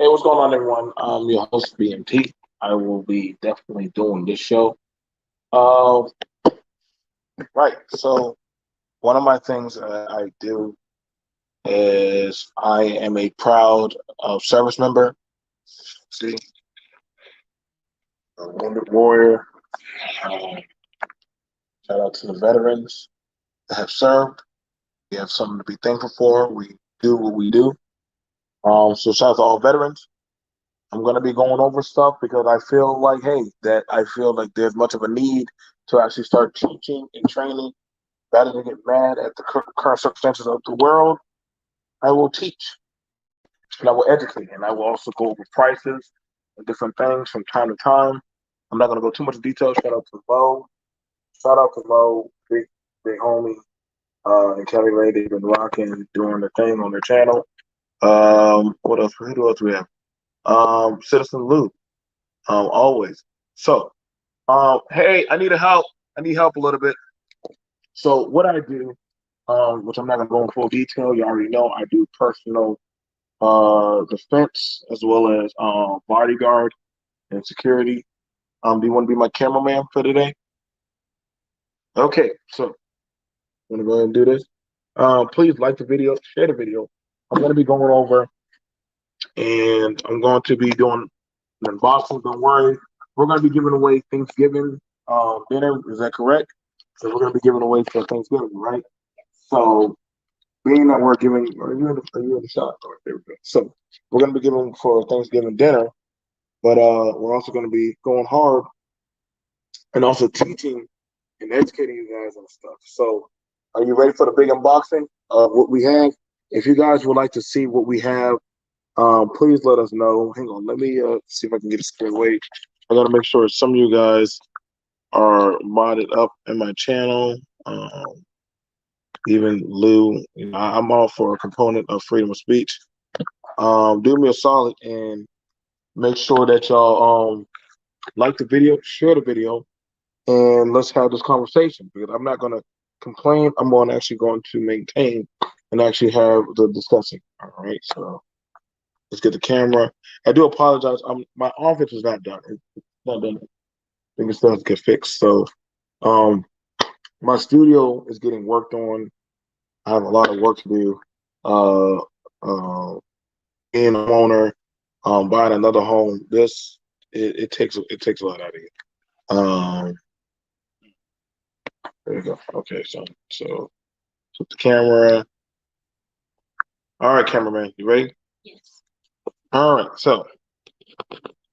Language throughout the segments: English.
Hey, what's going on, everyone? I'm your host, BMT. I will be definitely doing this show. Uh, right. So, one of my things that I do is I am a proud service member. See, a wounded warrior. Um, Shout out to the veterans that have served. We have something to be thankful for. We do what we do. So, shout out to all veterans. I'm going to be going over stuff because I feel like, hey, that I feel like there's much of a need to actually start teaching and training rather than get mad at the current circumstances of the world. I will teach and I will educate and I will also go over prices and different things from time to time. I'm not going to go too much detail. Shout out to Mo. Shout out to Mo, big homie, and Kelly Ray. They've been rocking, doing the thing on their channel. What else? Who else we have? Citizen Lou. Always. So, hey, I need a help. I need help a little bit. So what I do, which I'm not gonna go in full detail, you already know I do personal defense as well as bodyguard and security. Do you want to be my cameraman for today? Okay, so I'm gonna go ahead and do this. Please like the video, share the video. I'm gonna be going over and I'm going to be doing an unboxing. Don't worry, we're gonna be giving away Thanksgiving dinner. Is that correct? So we're gonna be giving away for Thanksgiving, right? So being that we're giving, are you in the shop? All right, there we go. So we're going to be giving for Thanksgiving dinner, but we're also going to be going hard and also teaching and educating you guys on stuff. So are you ready for the big unboxing of what we have? If you guys would like to see what we have, please let us know. Hang on, let me see if I can get it squared away. I got to make sure some of you guys are modded up in my channel. Even Lou, I'm all for a component of freedom of speech. Do me a solid and make sure that y'all like the video, share the video, and let's have this conversation because I'm not gonna complain. I'm going actually going to maintain and actually have the discussing. All right, so let's get the camera. I do apologize. My office is not done. It's not done. I think it still has to get fixed. So um, my studio is getting worked on. I have a lot of work to do. Uh, uh, Being a homeowner, buying another home, it takes a lot out of you. Um, there we go. Okay, so put the camera. All right, cameraman, you ready? Yes. All right, so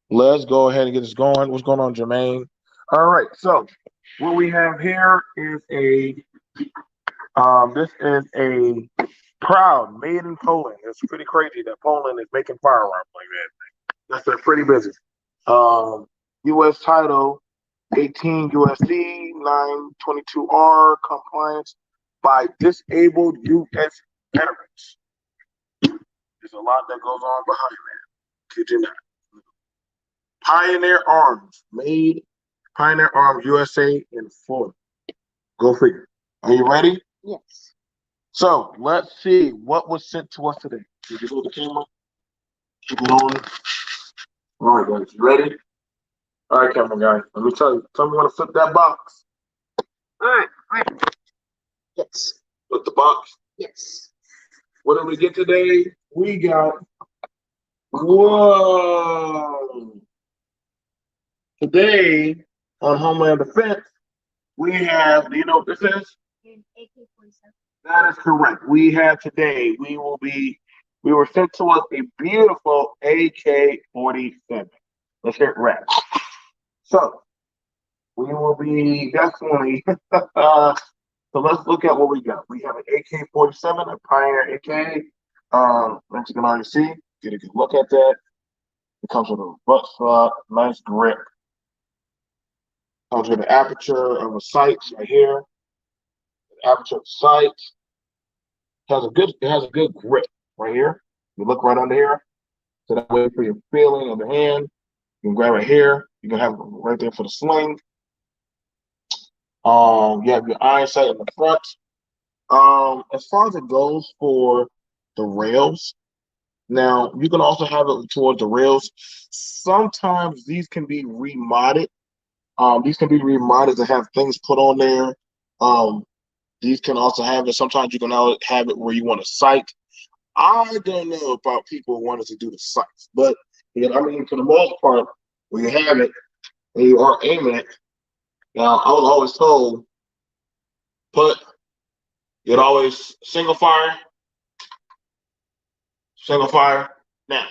let's go ahead and get this going. What's going on, Jermaine? All right, so what we have here is this is a proud made in Poland. It's pretty crazy that Poland is making firearms like that. They're pretty busy. Um, U.S. title 18 USC 922R compliance by disabled U.S. veterans. There's a lot that goes on behind that. Kid you not. Pioneer Arms, made Pioneer Arms USA in Florida. Go figure. Are you ready? Yes. So let's see what was sent to us today. Did you go to the camera? Keep it on. All right, guys, you ready? All right, camera guy. Let me tell you. Tell me when to flip that box. All right. All right. Yes. Flip the box. Yes. What did we get today? We got, whoa. Today on Homeland Defense, we have, do you know what this is? An AK-47. That is correct. We have today, we were sent to us a beautiful AK-47. Let's hear it rap. So, we will be definitely, so let's look at what we got. We have an AK-47, a Pioneer AK. As you can already see, get a good look at that. It comes with a butt slot, nice grip. Comes with the aperture of a sight right here. The aperture of the sight it has a good grip right here. You look right under here, so that way for your feeling of the hand, you can grab it here. You can have it right there for the sling. You have your iron sight in the front. As far as it goes for the rails, Now, you can also have it towards the rails. Sometimes these can be remodded. These can be remodded to have things put on there. Um, these can also have it. Sometimes you can have it where you want to sight. I don't know about people wanting to do the sights, but I mean, for the most part, when you have it and you are aiming it, now I was always told put it always single fire. Now,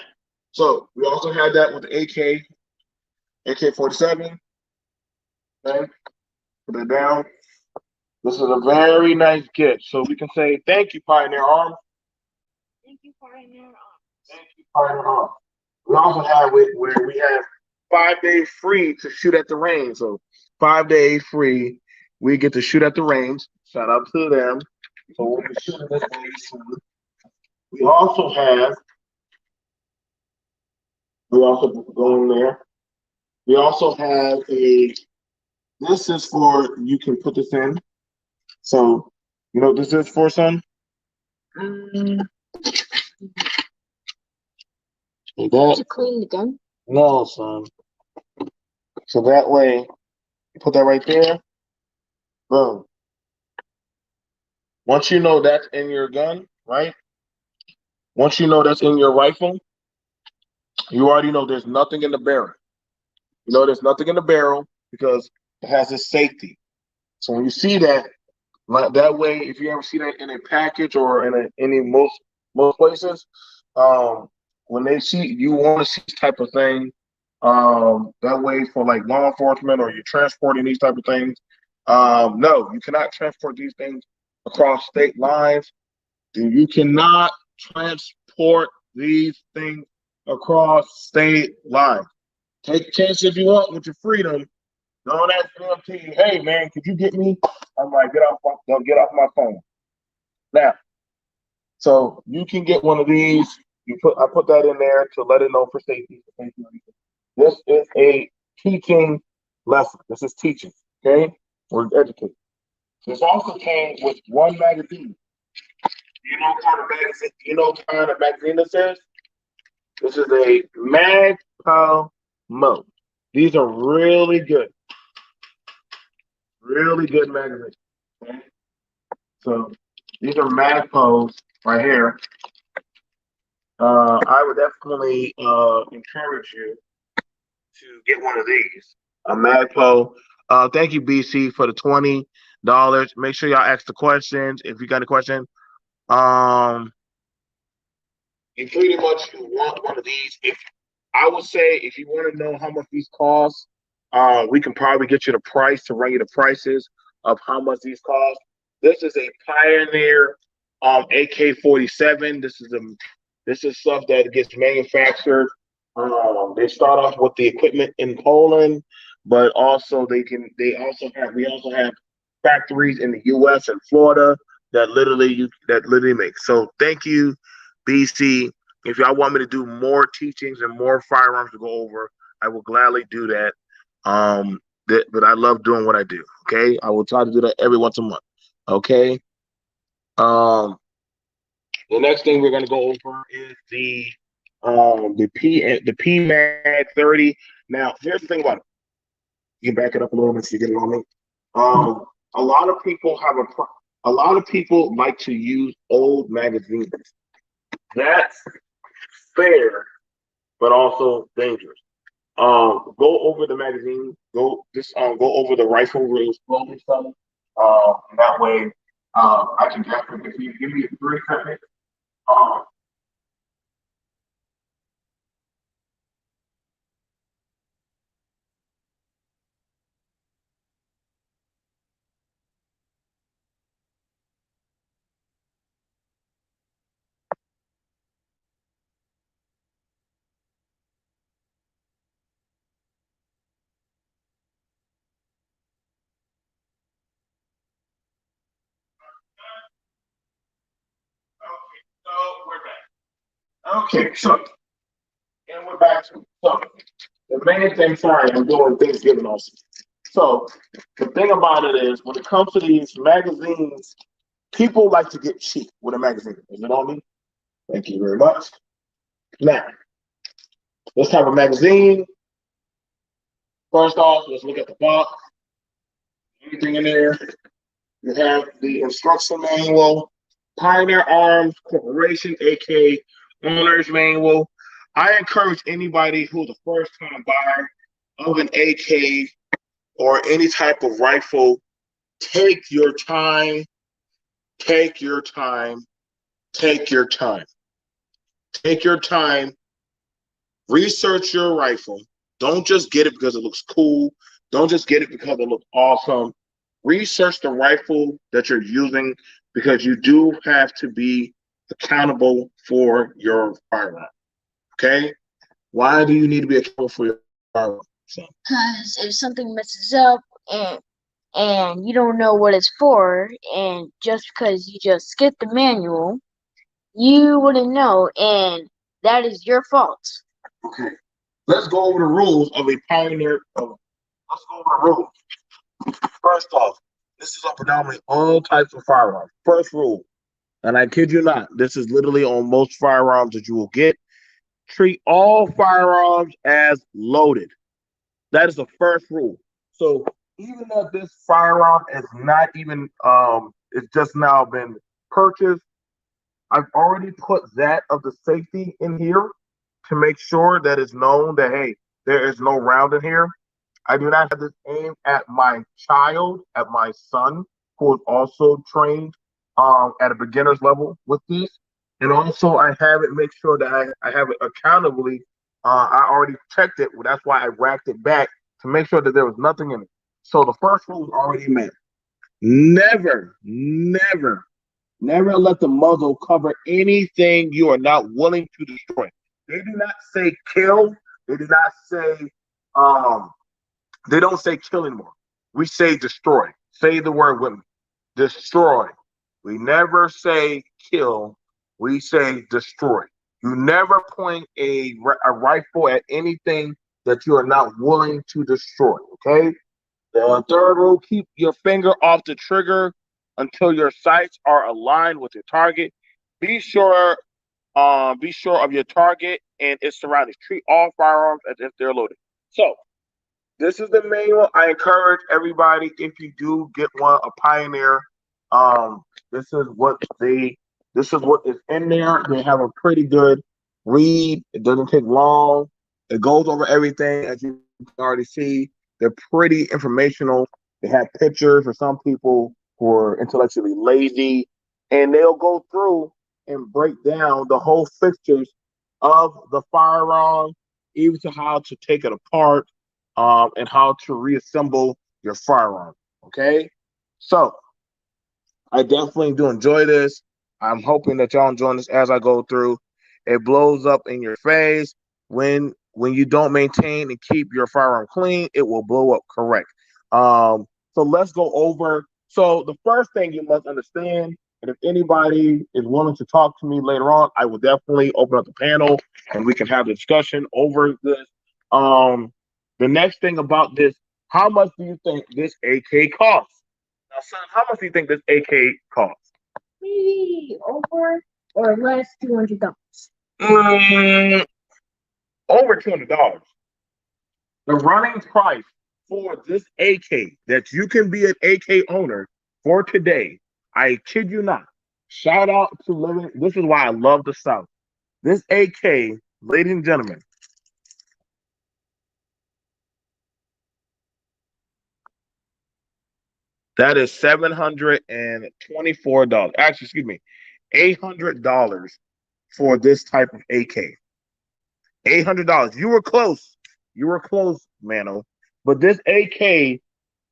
so we also had that with the AK-47. Okay, put it down. This is a very nice gift, so we can say thank you, Pioneer Arms. Thank you, Pioneer Arms. Thank you, Pioneer Arms. We also have it where we have 5 days free to shoot at the range. So 5 days free, we get to shoot at the range. Shout out to them. So we'll be shooting this range soon. We also have. We also go in there. We also have a. This is for you can put this in. So you know what this is for, son? Um, Like that. to clean the gun. No, son. So that way, you put that right there. Boom. Once you know that's in your gun, right? Once you know that's in your rifle, you already know there's nothing in the barrel. You know there's nothing in the barrel because it has this safety. So when you see that, like that way, if you ever see that in a package or in any most places, when they see you want to see this type of thing, that way for like law enforcement or you're transporting these type of things. No, you cannot transport these things across state lines. You cannot transport these things across state lines. Take a chance if you want with your freedom. Don't ask them to you, hey man, could you get me? I'm like, get off my phone. Now, so you can get one of these. I put that in there to let it know for safety. This is a teaching lesson. This is teaching. Okay? We're educating. This also came with one magazine. You know what kind of magazine? You know what kind of magazine this is? This is a Magpul Mo. These are really good magazines. Okay? So these are Magpuls right here. I would definitely encourage you to get one of these. A Magpul. Thank you, BC, for the $20. Make sure y'all ask the questions if you got a question. Um, and pretty much you want one of these. If I would say if you want to know how much these cost, we can probably get you the price to run you the prices of how much these cost. This is a Pioneer AK-47. This is stuff that gets manufactured. They start off with the equipment in Poland, but also they also have we also have factories in the US and Florida that literally make. So thank you, BC. If y'all want me to do more teachings and more firearms to go over, I will gladly do that. But I love doing what I do. Okay, I will try to do that every once a month. Okay. Um, the next thing we're gonna go over is the PMag 30. Now, here's the thing about it. You can back it up a little bit so you get it on me. A lot of people a lot of people like to use old magazines. That's fair, but also dangerous. Go over the magazine. Go over the rifle rules slowly, son. That way, I can definitely if you give me a 3 seconds. Um, okay, so we're back. Okay, so and we're back to so the main thing. Sorry, I'm doing Thanksgiving also. So the thing about it is, when it comes to these magazines, people like to get cheap with a magazine. Is it on me? Thank you very much. Now, let's have a magazine. First off, let's look at the box. Anything in there? You have the instruction manual, Pioneer Arms Corporation, aka Owner's Manual. I encourage anybody who's a first time buyer of an AK or any type of rifle, take your time, take your time, take your time. Take your time, research your rifle. Don't just get it because it looks cool. Don't just get it because it looks awesome. Research the rifle that you're using because you do have to be accountable for your firearm. Okay? Why do you need to be accountable for your firearm? Because if something messes up and you don't know what it's for, and just because you just skip the manual, you wouldn't know, and that is your fault. Okay. Let's go over the rules of a Pioneer. Let's go over the rules. First off, this is on predominantly all types of firearms. First rule, and I kid you not, this is literally on most firearms that you will get. Treat all firearms as loaded. That is the first rule. So even though this firearm is not even it's just now been purchased, I've already put that of the safety in here to make sure that it's known that hey, there is no round in here. I do not have this aimed at my child, at my son, who is also trained at a beginner's level with this. And also, I have it make sure that I have it accountably. I already checked it. That's why I racked it back to make sure that there was nothing in it. So the first rule is already met. Never, never, never let the muzzle cover anything you are not willing to destroy. They do not say kill. They do not say they don't say kill anymore. We say destroy. Say the word with me. Destroy. We never say kill. We say destroy. You never point a rifle at anything that you are not willing to destroy. Okay. The third rule: keep your finger off the trigger until your sights are aligned with your target. Be sure, be sure of your target and its surroundings. Treat all firearms as if they're loaded. So this is the manual. I encourage everybody, if you do get one, a Pioneer, um, this is what this is what is in there. They have a pretty good read. It doesn't take long. It goes over everything, as you can already see. They're pretty informational. They have pictures for some people who are intellectually lazy, and they'll go through and break down the whole fixtures of the firearm, even to how to take it apart, and how to reassemble your firearm. Okay, so I definitely do enjoy this. I'm hoping that y'all enjoying this as I go through. It blows up in your face when you don't maintain and keep your firearm clean. It will blow up. Correct. So let's go over. So the first thing you must understand, and if anybody is willing to talk to me later on, I will definitely open up the panel and we can have a discussion over this. The next thing about this, how much do you think this AK costs? Now, son, how much do you think this AK costs? Maybe over or less $200. Over $200. The running price for this AK that you can be an AK owner for today, I kid you not. Shout out to Living. This is why I love the South. This AK, ladies and gentlemen, that is $724. Actually, excuse me, $800 for this type of AK. $800. You were close. You were close, Mano. But this AK,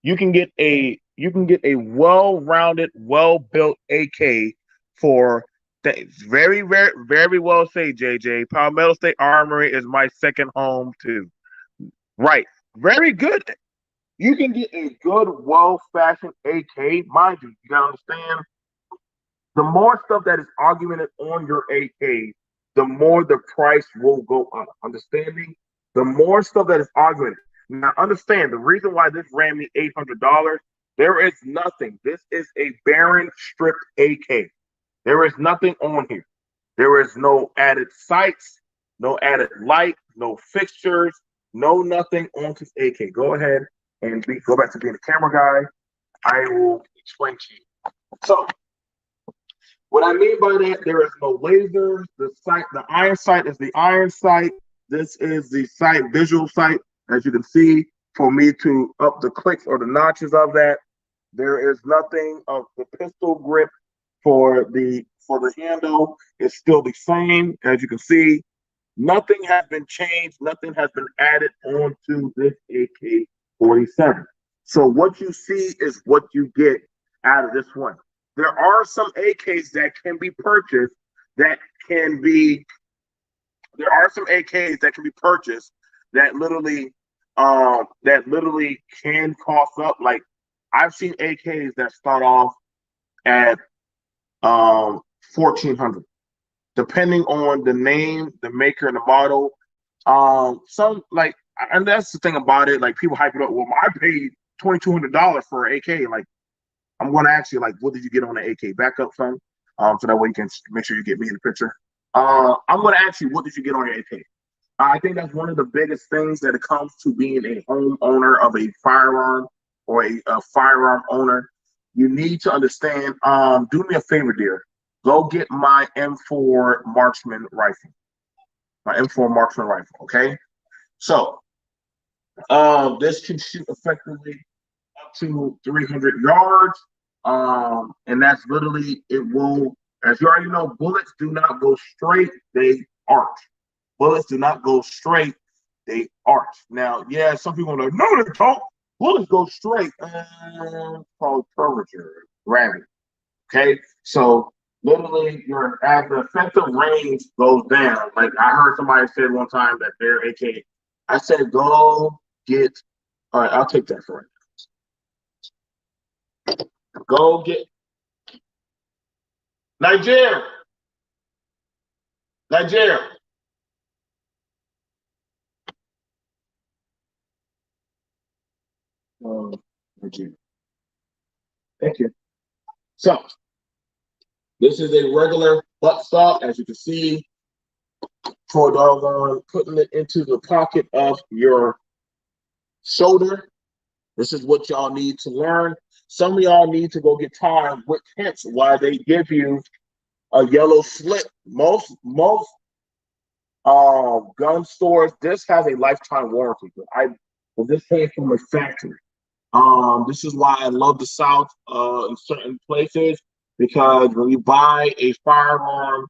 you can get a well-rounded, well-built AK for very, very, very well say, JJ. Palmetto State Armory is my second home too. Right. Very good. You can get a good, well-fashioned AK. Mind you, you gotta understand the more stuff that is augmented on your AK, the more the price will go up. Understanding? The more stuff that is augmented. Now, understand the reason why this ran me $800. There is nothing. This is a barren stripped AK. There is nothing on here. There is no added sights, no added light, no fixtures, no nothing on this AK. Go ahead and go back to being a camera guy. I will explain to you. So, what I mean by that, there is no lasers. The iron sight is the iron sight. This is the sight, visual sight, as you can see. For me to up the clicks or the notches of that, there is nothing of the pistol grip for the handle. It's still the same, as you can see. Nothing has been changed. Nothing has been added onto this AK-47. So what you see is what you get out of this one. There are some AKs that can be purchased that can be. There are some AKs that can be purchased that literally can cost up. Like I've seen AKs that start off at 1,400. Depending on the name, the maker, and the model. Some like, and that's the thing about it. Like people hype it up. Well, I paid $2,200 for an AK. Like, I'm going to ask you, like, what did you get on the AK? Back up some, so that way you can make sure you get me in the picture. I'm going to ask you, what did you get on your AK? I think that's one of the biggest things that it comes to being a homeowner of a firearm or a firearm owner. You need to understand. Do me a favor, dear. Go get my M4 Marksman rifle. My M4 Marksman rifle, okay? So, this can shoot effectively up to 300 yards. And that's literally, it will, as you already know, bullets do not go straight, they arch. Bullets do not go straight, they arch. Now, yeah, some people are like, no, they don't. Bullets go straight. Called curvature, gravity. Okay, so literally, as the effective range goes down, like I heard somebody say one time that their AK, I said, go get, all right, I'll take that for it. Go get Nigeria. Nigeria. Nigeria. Thank you. So, this is a regular buttstock, as you can see, for doggone putting it into the pocket of your shoulder. This is what y'all need to learn. Some of y'all need to go get tired, which hence why they give you a yellow slip. Most gun stores, this has a lifetime warranty. But this came from a factory. This is why I love the South in certain places, because when you buy a firearm,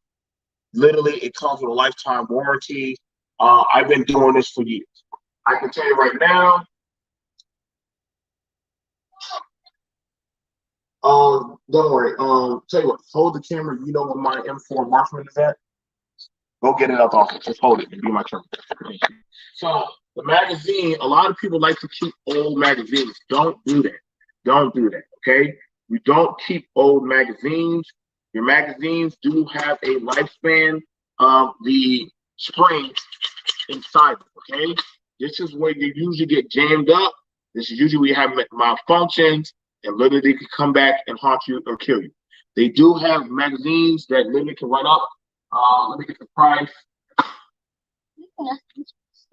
literally it comes with a lifetime warranty. I've been doing this for years. I can tell you right now. Don't worry. Tell you what, hold the camera. You know what my M4 Marksman is at? Go get it up off it. Just hold it and be my turn. So the magazine, a lot of people like to keep old magazines. Don't do that. Don't do that. Okay? You don't keep old magazines. Your magazines do have a lifespan of the spring inside. Okay? This is where you usually get jammed up. This is usually where you have malfunctions and literally can come back and haunt you or kill you. They do have magazines that literally can run up. Let me get the price.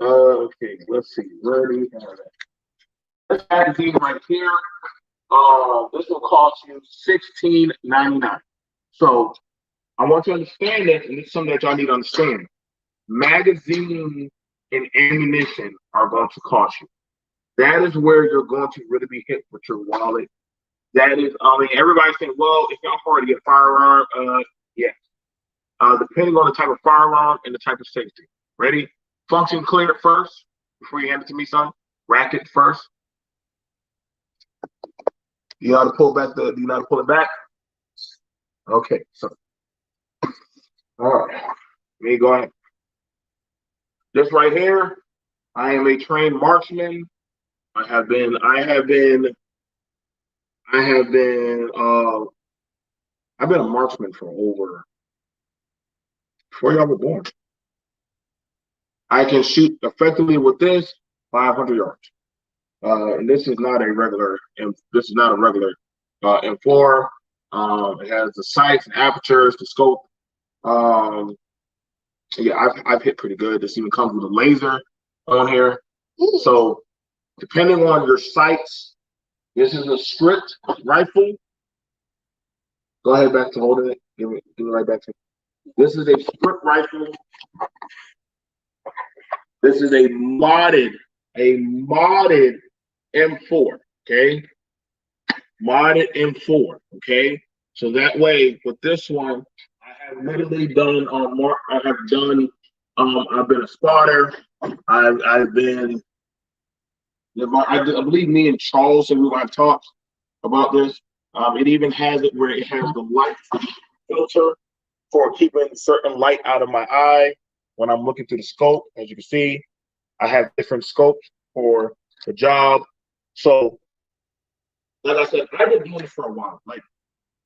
Okay, let's see. Where do we have that? This magazine right here. This will cost you $16.99. So I want you to understand that, and this is something that y'all need to understand. Magazines and ammunition are going to cost you. That is where you're going to really be hit with your wallet. That is, I mean, everybody's saying, well, it's not hard to get a firearm. Yes. Depending on the type of firearm and the type of safety. Ready? Function clear first before you hand it to me, son. Rack it first. You know how to pull back do you know how to pull it back? Okay, so all right. Let me go ahead. This right here, I am a trained marksman. I've been a marksman for over before y'all were born. I can shoot effectively with this 500 yards. And this is not a regular M4. It has the sights and apertures, the scope. Yeah, I've hit pretty good. This even comes with a laser on here. So depending on your sights, this is a stripped rifle. Go ahead back to holding it. Give it right back to me. This is a stripped rifle. This is a modded M4. Okay, modded M4. Okay, so that way with this one, I have literally done I have done. I've been a spotter. I've been. I believe me and Charles and we have talked about this. It even has it where it has the light filter for keeping certain light out of my eye when I'm looking through the scope. As you can see, I have different scopes for the job. So, like I said, I've been doing it for a while. Like,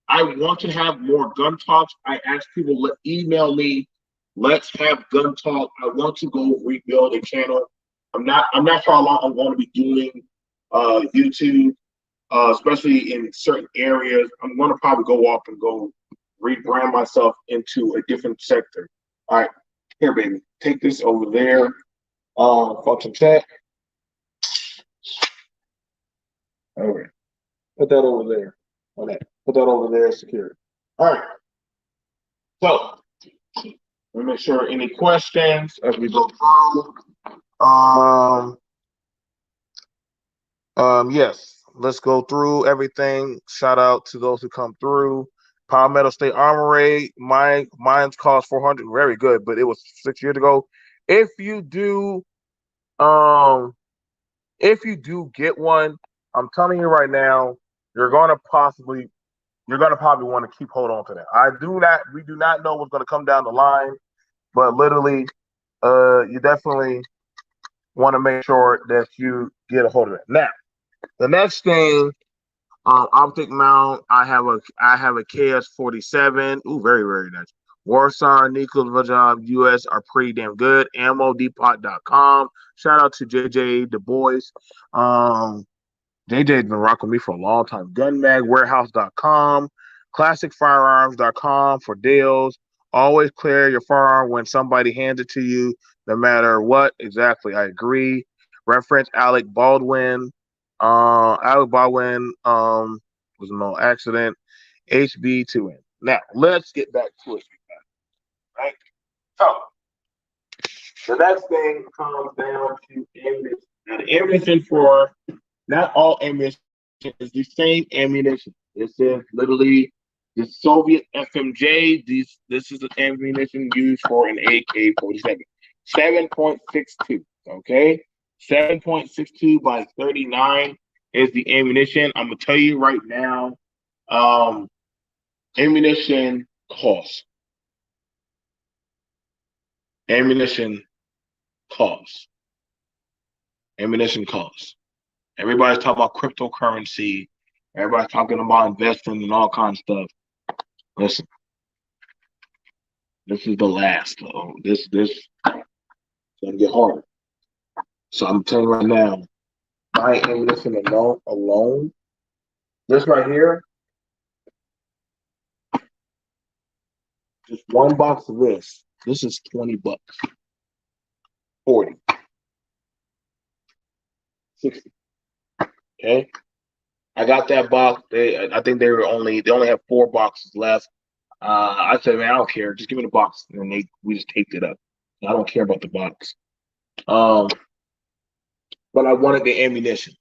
I want to have more gun talks. I ask people to email me. Let's have gun talk. I want to go rebuild a channel. I'm not sure how long I'm going to be doing YouTube, especially in certain areas. I'm going to probably go off and go rebrand myself into a different sector. All right, here, baby, take this over there. Function check. All right, put that over there. On that, put that over there. Secure. All right. So let me make sure any questions as we go through. Yes, let's go through everything. Shout out to those who come through. Palmetto State Armory. Mine's cost 400. Very good, but it was 6 years ago. If you do, um, if you do get one, I'm telling you right now, you're gonna possibly, you're gonna probably want to keep hold on to that. We do not know what's gonna come down the line, but literally, you definitely want to make sure that you get a hold of it. Now, the next thing, optic mount. I have a KS47. Ooh, very very nice. Warsaw, Nichols, Vajab, US are pretty damn good. AmmoDepot.com. Shout out to JJ Du Bois. JJ's been rocking me for a long time. GunMagWarehouse.com. ClassicFirearms.com for deals. Always clear your firearm when somebody hands it to you, no matter what. Exactly, I agree. Reference Alec Baldwin. Alec Baldwin was no accident. HB2N. Now, let's get back to it. Right? So, the next thing comes down to ammunition. Now, the ammunition for not all ammunition is the same ammunition. This is literally the Soviet FMJ. This is the ammunition used for an AK-47. 7.62. Okay, 7.62 by 39 is the ammunition. I'm gonna tell you right now. Um, ammunition costs. Ammunition costs. Ammunition costs. Everybody's talking about cryptocurrency. Everybody's talking about investing and all kinds of stuff. Listen, this is the last. This gonna get harder. So I'm telling you right now, my ammunition alone, this right here, just one box of this. This is $20, 40, 60. Okay, I got that box. I think they only have 4 boxes left. I said, man, I don't care. Just give me the box, and then we just taped it up. I don't care about the box. Um, but I wanted the ammunition.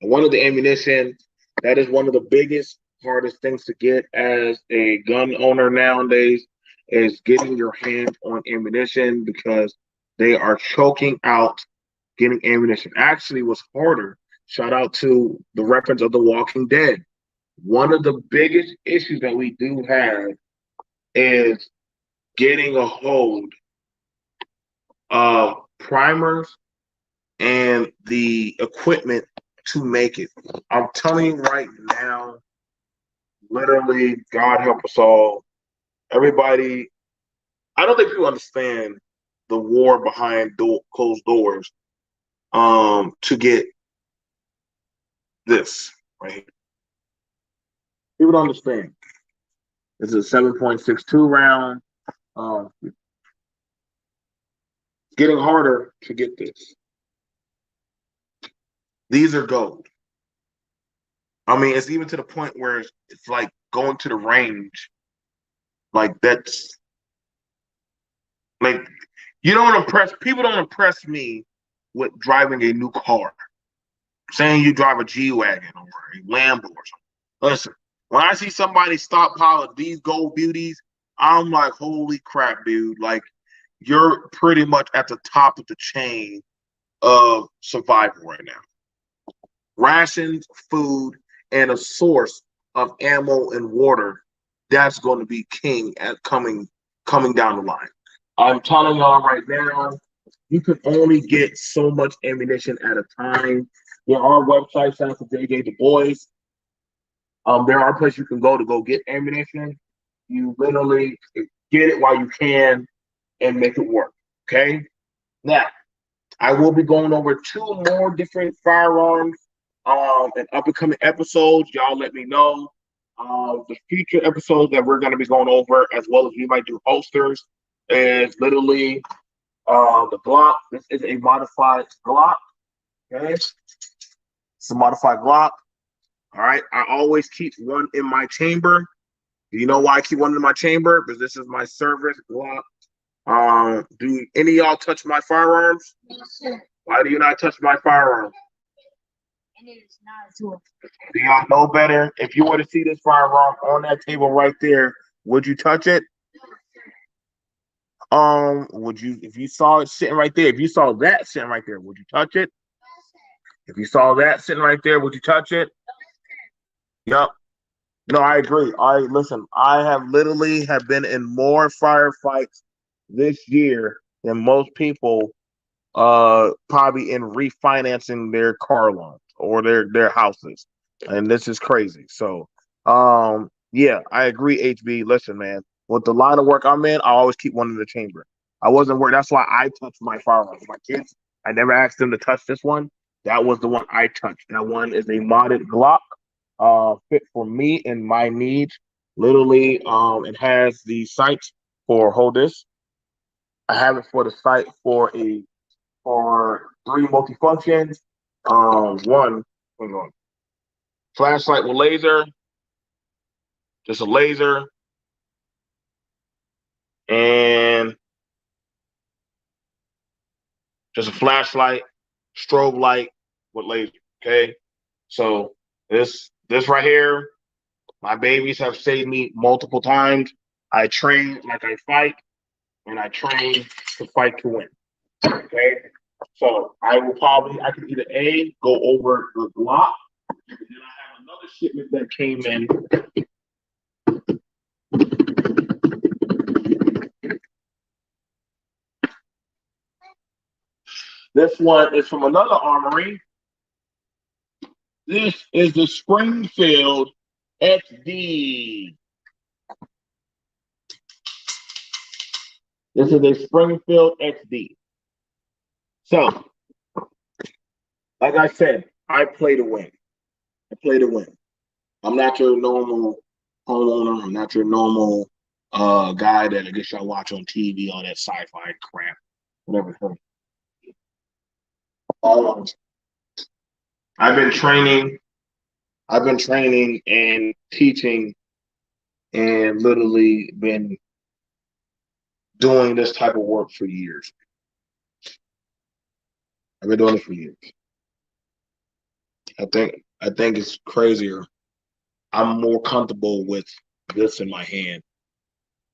I wanted the ammunition. That is one of the biggest, hardest things to get as a gun owner nowadays is getting your hands on ammunition because they are choking out getting ammunition. Actually, was harder. Shout out to the reference of The Walking Dead. One of the biggest issues that we do have is getting a hold of primers and the equipment to make it. I'm telling you right now, literally, God help us all. Everybody, I don't think people understand the war behind closed doors to get this right here. People don't understand. It's a 7.62 round. getting harder to get this. These are gold. I mean, it's even to the point where it's like going to the range. Like that's like you don't impress people don't impress me with driving a new car. Saying you drive a G Wagon or a Lambo or something. Listen, when I see somebody stockpile these gold beauties, I'm like, holy crap, dude. Like you're pretty much at the top of the chain of survival right now. Rations, food, and a source of ammo and water, that's going to be king at coming down the line. I'm telling y'all right now, you can only get so much ammunition at a time. There are websites out for JJ Du Bois. There are places you can go to go get ammunition. You literally get it while you can and make it work. Okay. Now, I will be going over 2 more different firearms in up and coming episodes. Y'all let me know the future episodes that we're going to be going over, as well as we might do holsters, is literally the Glock. This is a modified Glock. Okay, it's a modified Glock. All right, I always keep one in my chamber. Do you know why I keep one in my chamber? Because this is my service Glock. Do any of y'all touch my firearms? Yes, sir. Why do you not touch my firearms? And it is not a tool. Do y'all know better? If you were to see this firearm on that table right there, would you touch it? Would you, if you saw it sitting right there, if you saw that sitting right there, would you touch it? If you saw that sitting right there, would you touch it? Yep. No, I agree. Listen, I have literally have been in more firefights this year than most people probably in refinancing their car loans or their houses. And this is crazy. So yeah, I agree, HB. Listen, man, with the line of work I'm in, I always keep one in the chamber. I wasn't worried. That's why I touched my firearms. My kids, I never asked them to touch this one. That was the one I touched. That one is a modded Glock, fit for me and my needs. Literally, it has the sights for hold this. I have it for the sight for 3 multifunctions. One, hold on, flashlight with laser, just a laser, and just a flashlight, strobe light with laser. Okay, so this right here, my babies have saved me multiple times. I train like I fight, and I train to fight to win. Okay, so I could either A, go over the block, and then I have another shipment that came in. This one is from another armory. This is the Springfield XD. This is a Springfield XD. So, like I said, I play to win. I play to win. I'm not your normal homeowner. I'm not your normal guy that I guess y'all watch on TV, all that sci-fi crap, whatever. Um, I've been training. I've been training and teaching, and literally been doing this type of work for years. I've been doing it for years. I think it's crazier. I'm more comfortable with this in my hand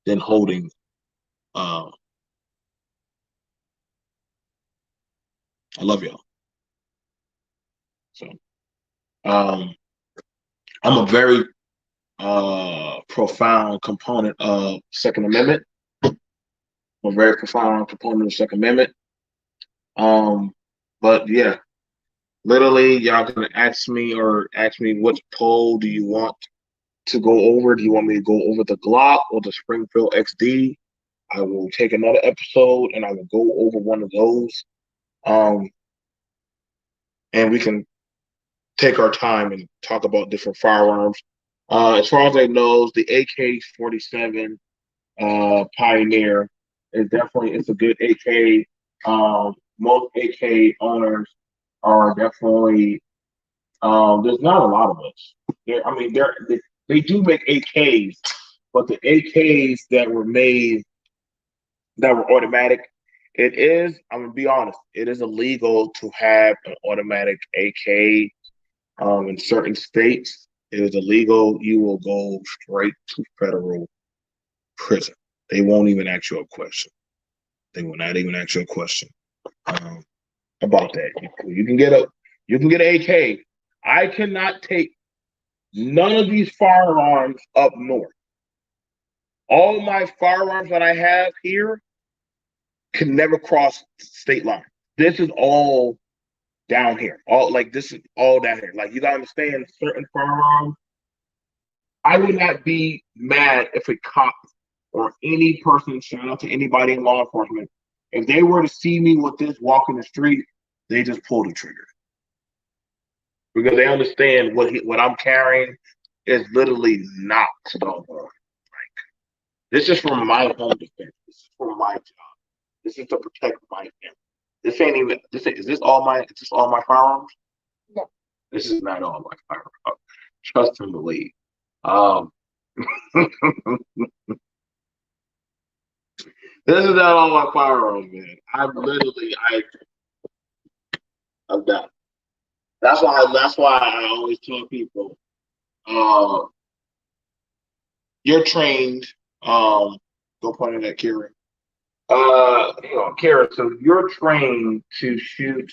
than holding. I love y'all. So um, I'm a very profound component of Second Amendment. I'm a very profound component of the Second Amendment. But yeah, literally, y'all gonna ask me which poll do you want to go over? Do you want me to go over the Glock or the Springfield XD? I will take another episode and I will go over one of those. And we can take our time and talk about different firearms. As far as I know, the AK-47 Pioneer is definitely it's a good AK. Most AK owners are definitely. There's not a lot of us. I mean, they do make AKs, but the AKs that were made that were automatic, it is. I'm gonna be honest. It is illegal to have an automatic AK. In certain states, it is illegal. You will go straight to federal prison. They won't even ask you a question. They will not even ask you a question um, about that. You can get an AK. I cannot take none of these firearms up north. All my firearms that I have here can never cross state line. This is all down here. All like this is all down here. Like you gotta understand certain firearms. I would not be mad if a cop or any person, shout out to anybody in law enforcement, if they were to see me with this walking the street, they just pull the trigger because they understand what I'm carrying is literally not doggone. Like this is for my home defense. This is for my job. This is to protect my family. This ain't even. Is this all my? Is this all my firearms? No. This is not all my firearms. Trust and believe. Um, this is not all my firearms, man. I'm done. That's why I always tell people, uh, you're trained. Go point it at Kira. Kara, so you're trained to shoot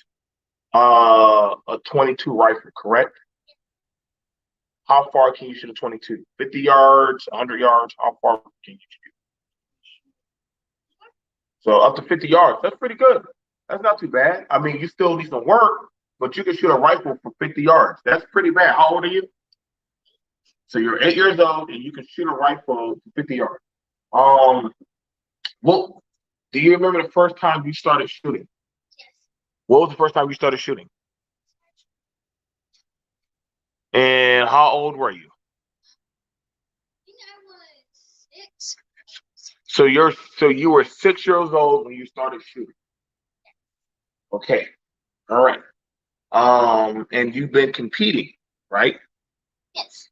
a 22 rifle, correct? How far can you shoot a 22? 50 yards, 100 yards? How far can you shoot? So up to 50 yards. That's pretty good. That's not too bad. I mean, you still need some work, but you can shoot a rifle for 50 yards. That's pretty bad. How old are you? So you're 8 years old and you can shoot a rifle for 50 yards. Um, well, do you remember the first time you started shooting? Yes. What was the first time you started shooting? And how old were you? I think I was 6. So you were 6 years old when you started shooting. Okay. All right. And you've been competing, right? Yes.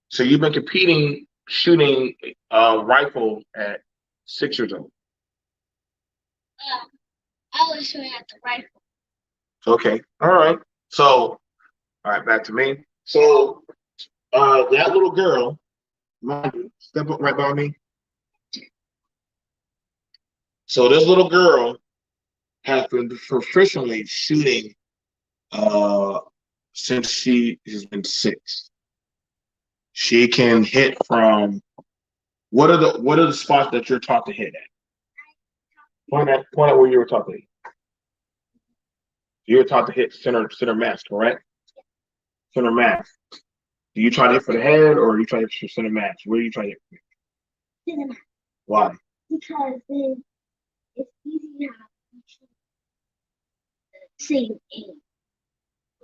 So you've been competing shooting rifle at 6 years old. I was shooting at the rifle. Okay. All right. So, all right, back to me. So that little girl, step up right by me. So this little girl has been professionally shooting since she has been 6. She can hit from what are the spots that you're taught to hit at? Point at where you were taught to hit. You were taught to hit center mass, correct? Center mass. Do you try to hit for the head or you try to hit for center mass? Where do you try to hit? Center. Why? Because then it's easy to same aim.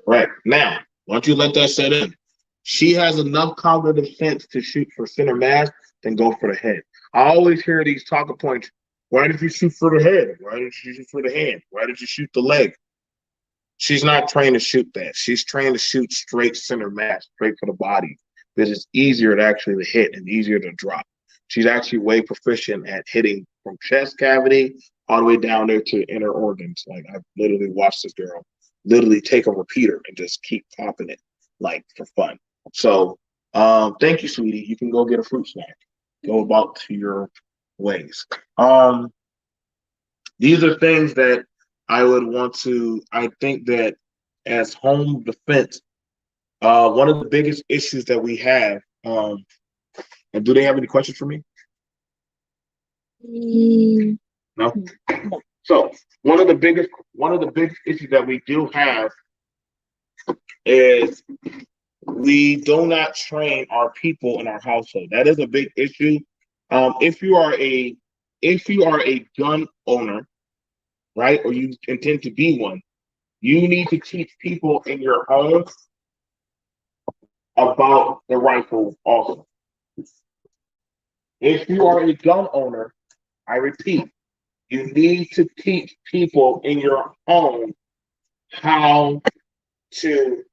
Right. Now, once you let that set in, she has enough cognitive sense to shoot for center mass, then go for the head. I always hear these talking points. Why did you shoot for the head? Why did you shoot for the hand? Why did you shoot the leg? She's not trained to shoot that. She's trained to shoot straight center mass, straight for the body, because it's easier to actually hit and easier to drop. She's actually way proficient at hitting from chest cavity all the way down there to inner organs. Like I've literally watched this girl literally take a repeater and just keep popping it like for fun. So thank you, sweetie. You can go get a fruit snack. Go about to your ways. These are things that I would want to. I think that as home defense, one of the biggest issues that we have. And do they have any questions for me? No. So one of the biggest issues that we do have is we do not train our people in our household. That is a big issue. If you are a gun owner, right, or you intend to be one, you need to teach people in your home about the rifle also. If you are a gun owner, I repeat, You need to teach people in your home how to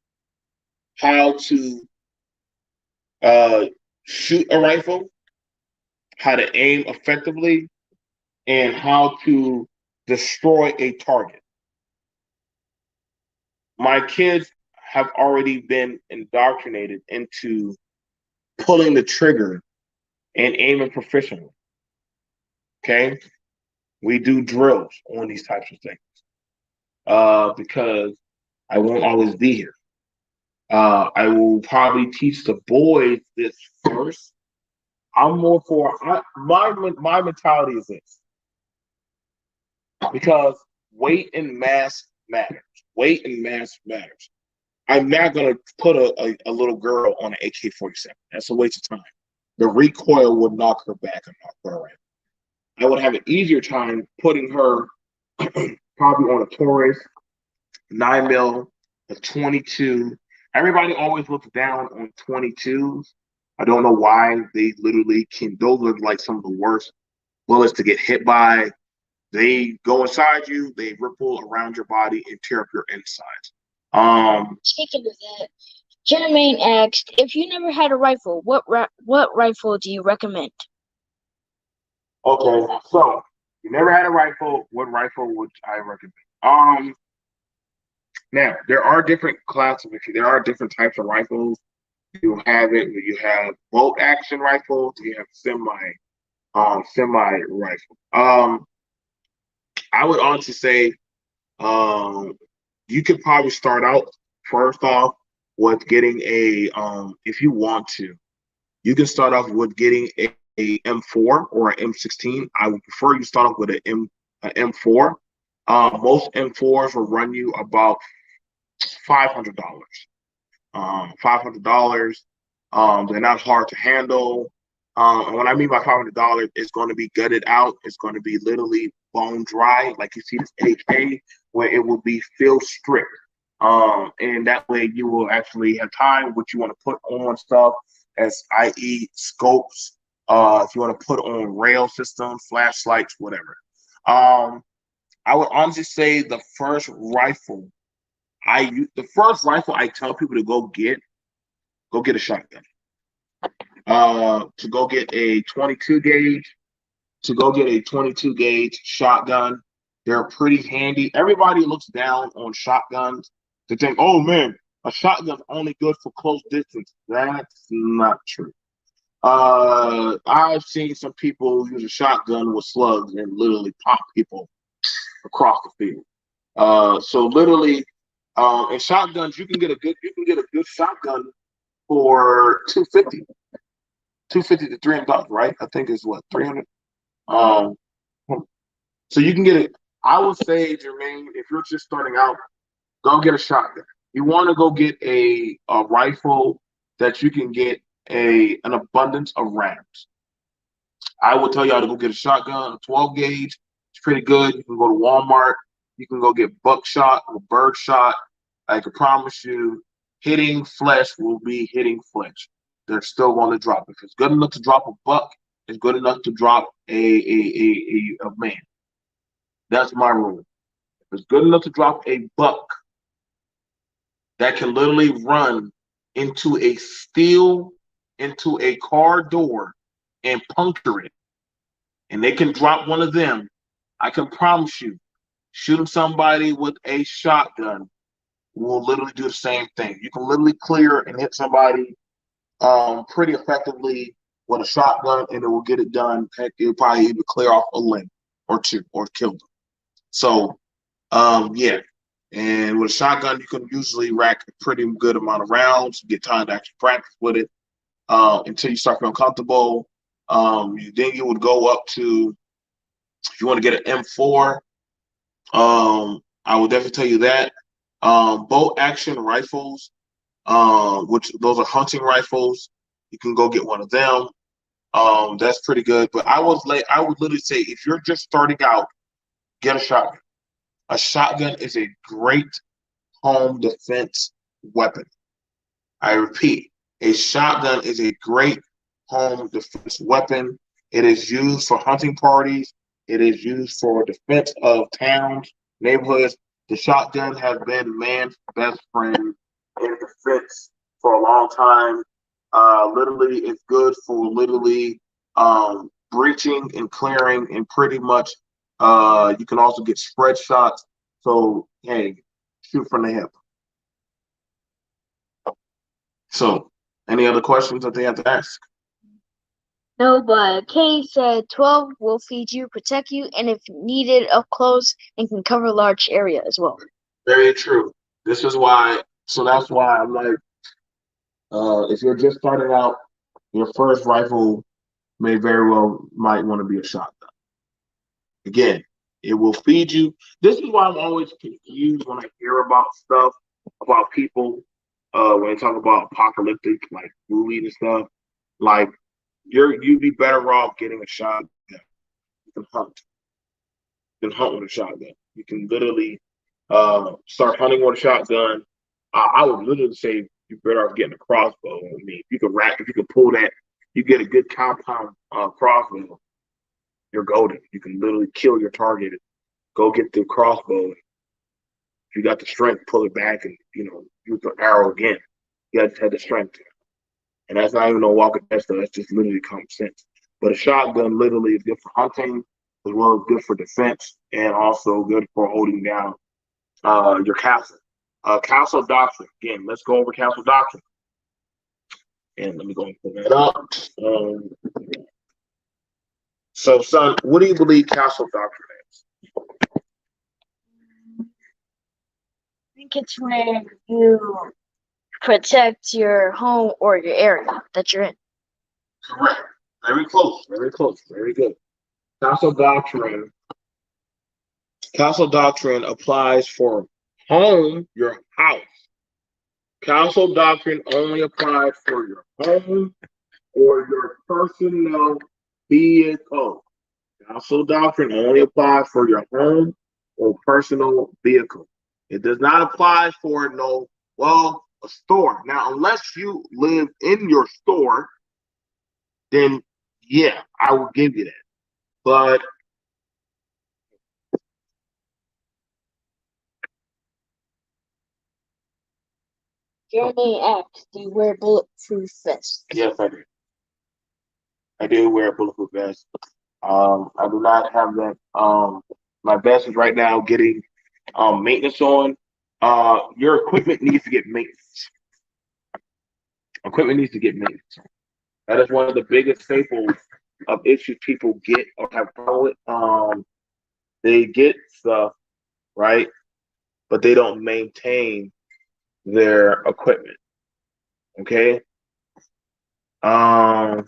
how to uh, shoot a rifle, how to aim effectively, and how to destroy a target. My kids have already been indoctrinated into pulling the trigger and aiming proficiently. Okay, we do drills on these types of things because I won't always be here. I will probably teach the boys this first. I'm more for my mentality is this because weight and mass matters. Weight and mass matters. I'm not gonna put a little girl on an AK-47. That's a waste of time. The recoil would knock her back and knock her around. I would have an easier time putting her probably on a Taurus, 9 mil, a 22. Everybody always looks down on 22s. I don't know why they literally can. Those are like some of the worst bullets to get hit by. They go inside you, they ripple around your body and tear up your insides. Speaking of that, Jermaine asked, if you never had a rifle, what rifle do you recommend? Okay, so you never had a rifle. What rifle would I recommend? Now there are different classifications. There are different types of rifles. You have it where you have bolt action rifles. You have semi rifle. I would honestly say, you could probably start out first off with getting if you want to, you can start off with getting a M4 or an M16. I would prefer you start off with an M4. Most M4s will run you about $500. $500. They're not hard to handle. And what I mean by $500, it's going to be gutted out. It's going to be literally bone dry, like you see this AK, where it will be field stripped. And that way you will actually have time what you want to put on stuff, as i.e. scopes. If you want to put on rail systems, flashlights, whatever. I would honestly say the first rifle I tell people to go get a shotgun. To go get a 22 gauge, to go get a 22 gauge shotgun. They're pretty handy. Everybody looks down on shotguns. They think, oh man, a shotgun's only good for close distance. That's not true. I've seen some people use a shotgun with slugs and literally pop people across the field. So literally, in shotguns, you can get a good shotgun for 250 to $300, right? I think it's what, 300. Um, so you can get it. I would say, Jermaine, if you're just starting out, go get a shotgun. You want to go get a rifle that you can get an abundance of rounds. I would tell y'all to go get a shotgun, a 12 gauge. It's pretty good. You can go to Walmart. You can go get buckshot or birdshot. I can promise you, hitting flesh will be hitting flesh. They're still going to drop. If it's good enough to drop a buck, it's good enough to drop a man. That's my rule. If it's good enough to drop a buck that can literally run into into a car door and puncture it, and they can drop one of them, I can promise you, shooting somebody with a shotgun will literally do the same thing. You can literally clear and hit somebody pretty effectively with a shotgun, and it will get it done. Heck, it'll probably even clear off a limb or two or kill them. So, yeah. And with a shotgun, you can usually rack a pretty good amount of rounds, get time to actually practice with it until you start feeling comfortable. Then you would go up to, if you want to get an M4, I would definitely tell you that. Bolt action rifles, which those are hunting rifles. You can go get one of them. That's pretty good. But I would literally say, if you're just starting out, get a shotgun. A shotgun is a great home defense weapon. I repeat, a shotgun is a great home defense weapon. It is used for hunting parties. It is used for defense of towns, neighborhoods. The shotgun has been man's best friend in defense for a long time. Literally, it's good for literally breaching and clearing, and pretty much you can also get spread shots. So hey, shoot from the hip. So, any other questions that they have to ask? No, but Kay said 12 will feed you, protect you, and if needed, up close and can cover a large area as well. Very true. This is why. So that's why I'm like, if you're just starting out, your first rifle may very well might want to be a shotgun. Again, it will feed you. This is why I'm always confused when I hear about stuff about people when they talk about apocalyptic like movies and stuff. Like you'd be better off getting a shotgun. You can hunt. You can hunt with a shotgun. You can literally start hunting with a shotgun. I would literally say you're better off getting a crossbow. I mean, if you could pull that, you get a good compound crossbow. You're golden. You can literally kill your target. Go get the crossbow. If you got the strength, pull it back and use the arrow again. You got to have the strength. And that's not even no walking dead stuff. That's just literally common sense. But a shotgun literally is good for hunting, as well as good for defense, and also good for holding down your castle. Castle doctrine. Again, let's go over castle doctrine. And let me go and pull that up. So, son, what do you believe castle doctrine is? I think it's when you protect your home or your area that you're in. Correct. Very close. Very close. Very good. Castle doctrine. Castle doctrine applies for home, your house. Castle doctrine only applies for your home or your personal vehicle. Castle doctrine only applies for your home or personal vehicle. It does not apply for a store. Now, unless you live in your store, then yeah, I will give you that. But Jeremy asks, do you wear bulletproof vests? yes, I do. I do wear a bulletproof vest. I do not have that. My vest is right now getting maintenance on. Your equipment needs to get maintenance. Equipment needs to get maintenance. That is one of the biggest staples of issues people get or have problem with. They get stuff, right? But they don't maintain their equipment. Okay. And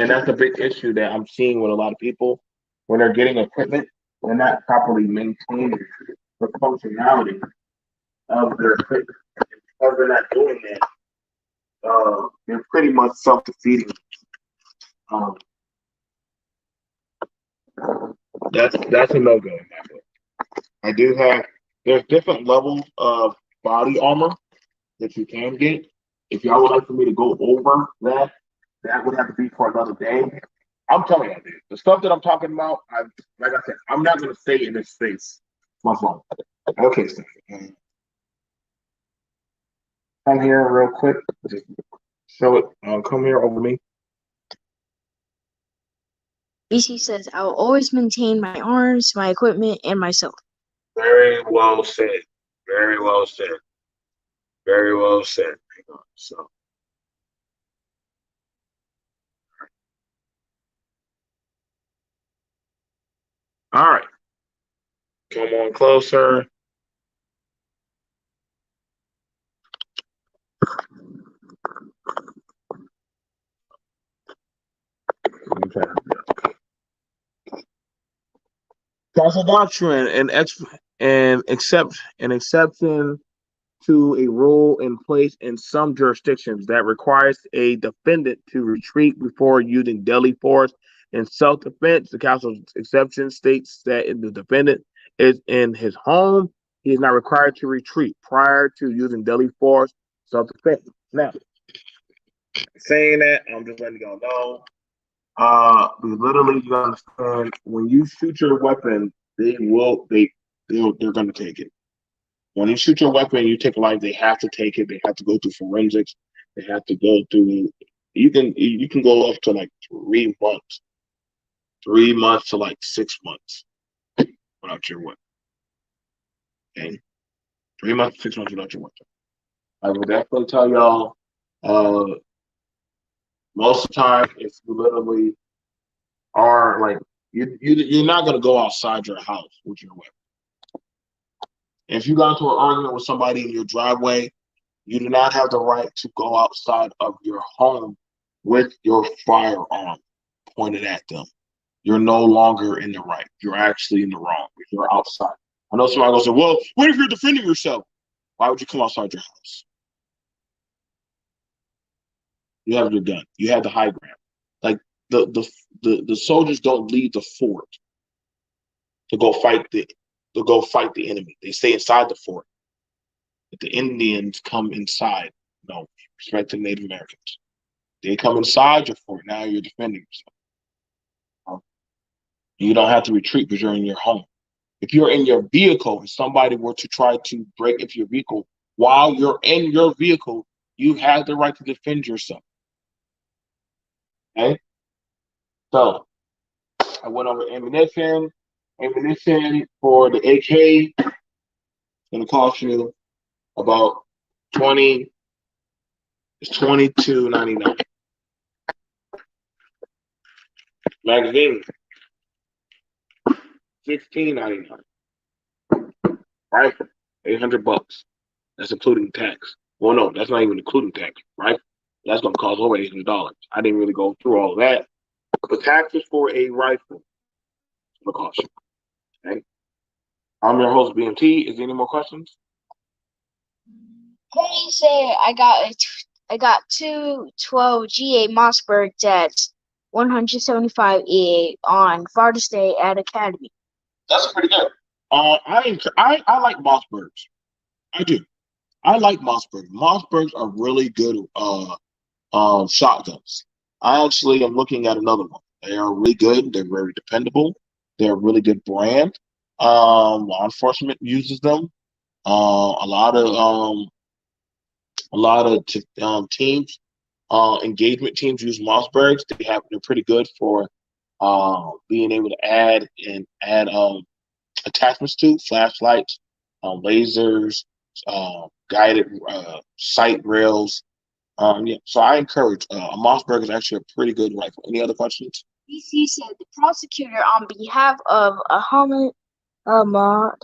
that's a big issue that I'm seeing with a lot of people when they're getting equipment. They're not properly maintaining the functionality of their equipment. And because they're not doing that, they're pretty much self-defeating. Um, that's a no-go in my book. I do have. There's different levels of body armor that you can get. If y'all would like for me to go over that, that would have to be for another day. I'm telling you, dude, the stuff that I'm talking about, like I said, I'm not gonna stay in this space. My phone. Okay, Stephanie. Come here real quick. Just show it. Come here over me. BC says, I will always maintain my arms, my equipment, and myself. Very well said. Very well said. Very well said. Hang on. So. All right. Come on closer. Okay. Castle doctrine and an exception to a rule in place in some jurisdictions that requires a defendant to retreat before using deadly force in self-defense. The council's exception states that if the defendant is in his home, he is not required to retreat prior to using deadly force self-defense. Now, saying that, I'm just letting y'all know Literally, you understand when you shoot your weapon, they're gonna take it. When you shoot your weapon, you take a life. They have to take it. They have to go through forensics. They have to go through. You can go up to like 3 months, 3 months to like 6 months without your weapon. Okay, 3 months, 6 months without your weapon. I will definitely tell y'all. Uh, Most of the time, it's literally are like you're not gonna go outside your house with your weapon. If you got into an argument with somebody in your driveway, you do not have the right to go outside of your home with your firearm pointed at them. You're no longer in the right. You're actually in the wrong if you're outside. I know somebody will say, well, what if you're defending yourself? Why would you come outside your house? You have your gun. You have the high ground. Like the soldiers don't leave the fort to go fight the enemy. They stay inside the fort. But the Indians come inside. No, respect to Native Americans. They come inside your fort. Now you're defending yourself. You don't have to retreat because you're in your home. If you're in your vehicle and somebody were to try to break into your vehicle while you're in your vehicle, you have the right to defend yourself. Okay? So I went over ammunition. Ammunition for the AK is gonna cost you about 20, it's $22.99. Magazine, $16.99. Rifle, $800. That's including tax. Well, no, that's not even including tax, right? That's gonna cost over $800. I didn't really go through all of that. But taxes for a rifle is gonna cost you. Okay. I'm your host, BMT. Is there any more questions? Let me say I got two 12 GA Mossbergs at 175 EA on Father's Day at Academy. That's pretty good. I like Mossbergs. I do. I like Mossbergs. Mossbergs are really good shotguns. I actually am looking at another one. They are really good. They're very dependable. They're a really good brand. Law enforcement uses them. A lot of teams, engagement teams use Mossbergs. They're pretty good for being able to add attachments to flashlights, lasers, guided sight rails. Yeah, so I encourage a Mossberg is actually a pretty good rifle. Any other questions? BC said the prosecutor, on behalf of Ahmad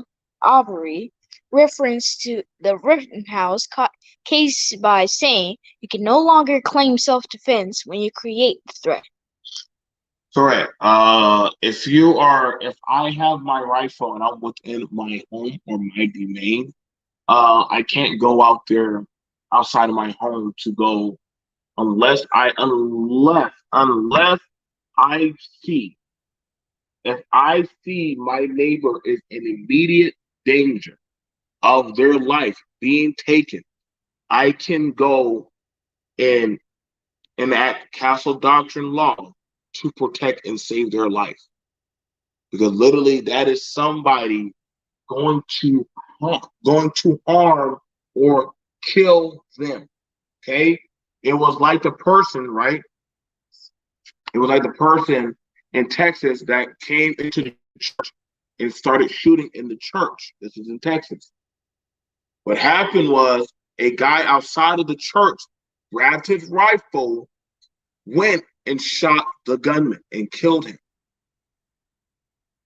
Arbery, reference to the Rittenhouse case by saying you can no longer claim self-defense when you create the threat. Correct. If I have my rifle and I'm within my home or my domain, I can't go out there outside of my home to go unless I see if I see my neighbor is in immediate danger of their life being taken, I can go and enact castle doctrine law to protect and save their life. Because literally that is somebody going to harm or kill them. Okay? It was like the person, right? It was like the person in Texas that came into the church and started shooting in the church. This is in Texas. What happened was a guy outside of the church grabbed his rifle, went and shot the gunman and killed him.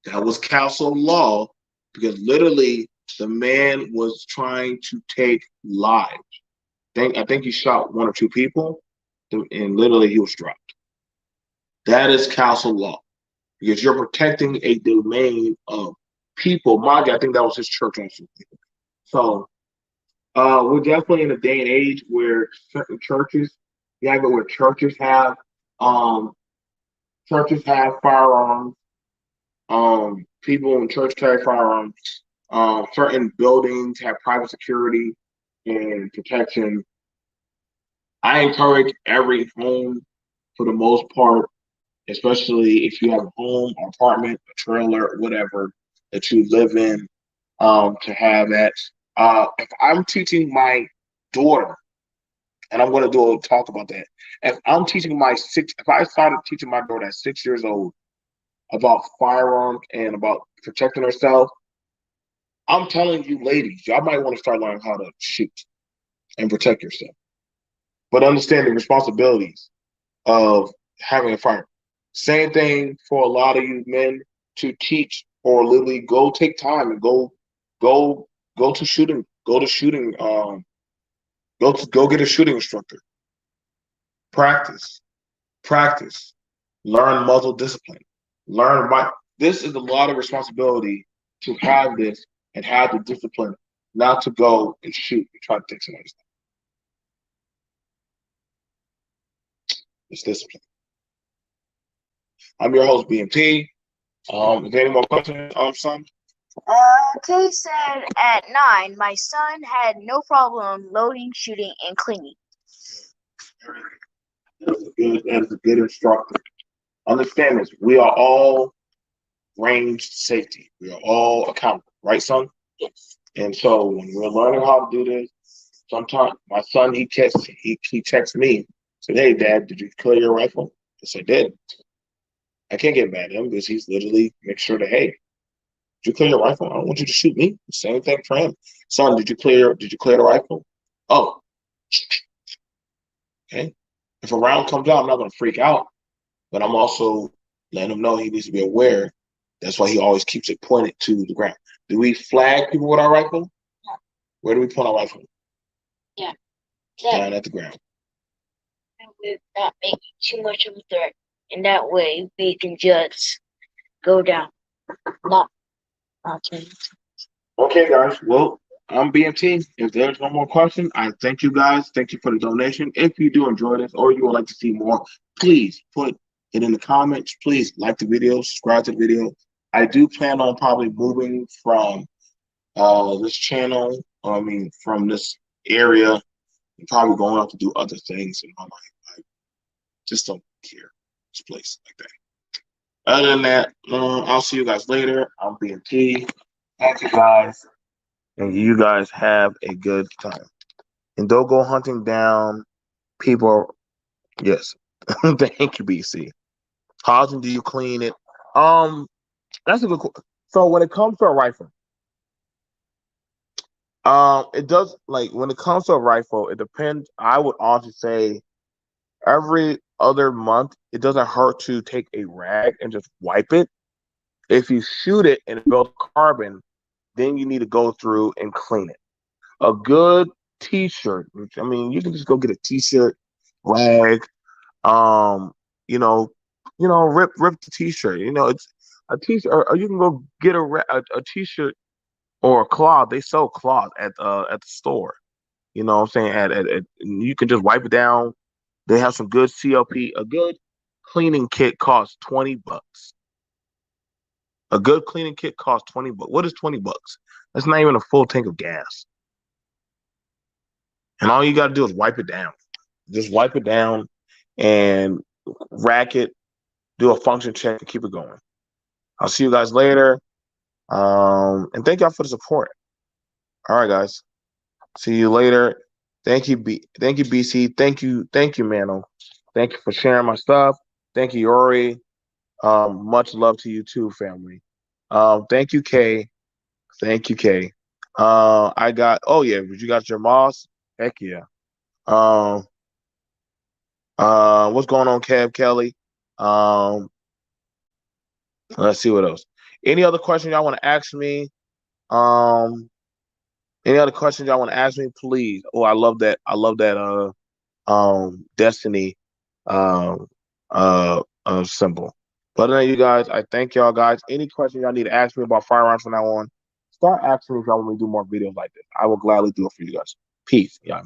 That was castle law because literally the man was trying to take lives. I think he shot one or two people and literally he was dropped. That is castle law because you're protecting a domain of people. Mind you, I think that was his church also. So we're definitely in a day and age where certain churches, churches have firearms. People in church carry firearms. Certain buildings have private security and protection. I encourage every home, for the most part, especially if you have a home, apartment, a trailer, whatever that you live in, to have that. If I'm teaching my daughter, and I'm going to do a talk about that. If I started teaching my daughter at 6 years old about firearms and about protecting herself, I'm telling you, ladies, y'all might want to start learning how to shoot and protect yourself, but understand the responsibilities of having a firearm. Same thing for a lot of you men to teach or literally go take time and go go to shooting go to shooting go get a shooting instructor. Practice, practice, learn muzzle discipline, learn my. This is a lot of responsibility to have this and have the discipline not to go and shoot and try to take somebody's life. It's discipline. I'm your host, BMT. Is there any more questions, son? Kay said at 9, my son had no problem loading, shooting, and cleaning. That is a good instructor. Understand this. We are all ranged safety. We are all accountable, right, son? Yes. And so when we're learning how to do this, sometimes my son he texts me, said, "Hey, Dad, did you clear your rifle?" I said, "Did." I can't get mad at him because he's literally make sure that, hey, did you clear your rifle? I don't want you to shoot me. Same thing for him. Son, did you clear the rifle? Oh, okay. If a round comes out, I'm not gonna freak out, but I'm also letting him know he needs to be aware. That's why he always keeps it pointed to the ground. Do we flag people with our rifle? No. Where do we point our rifle? Yeah. Down at the ground. And we're not making too much of a threat. And that way we can just go down. Not Okay, guys. Well, I'm BMT. If there's no more question, I thank you guys. Thank you for the donation. If you do enjoy this or you would like to see more, please put it in the comments. Please like the video, subscribe to the video. I do plan on probably moving from this channel, from this area, and probably going out to do other things in my life. I just don't care this place like that. Other than that, I'll see you guys later. I'm BMT. Thank you guys. And you guys have a good time. And don't go hunting down people. Yes. Thank you, BC. How often do you clean it? That's a good question. So when it comes to a rifle, it does like when it comes to a rifle, it depends. I would honestly say every other month, it doesn't hurt to take a rag and just wipe it. If you shoot it and it builds carbon, then you need to go through and clean it. A good t-shirt. I mean, you can just go get a t-shirt, rag, um, rip the t-shirt. It's a t-shirt, or you can go get a t-shirt or a cloth. They sell cloth at the store. You know what I'm saying? You can just wipe it down. They have some good CLP. A good cleaning kit costs $20. A good cleaning kit costs $20. What is $20? That's not even a full tank of gas. And all you got to do is wipe it down. Just wipe it down and rack it, do a function check, and keep it going. I'll see you guys later. And thank y'all for the support. All right, guys. See you later. Thank you, thank you, BC. Thank you, Mano. Thank you for sharing my stuff. Thank you, Yori. Much love to you too, family. Thank you, Kay. Thank you, Kay. I got. Oh yeah, you got your Moss. Heck yeah. What's going on, Kev Kelly? Let's see what else. Any other questions y'all want to ask me? Any other questions y'all want to ask me? Please. Oh, I love that. I love that. Destiny. Symbol. But then you guys, I thank y'all guys. Any questions y'all need to ask me about firearms from now on, start asking me if y'all want me to do more videos like this. I will gladly do it for you guys. Peace. Yeah.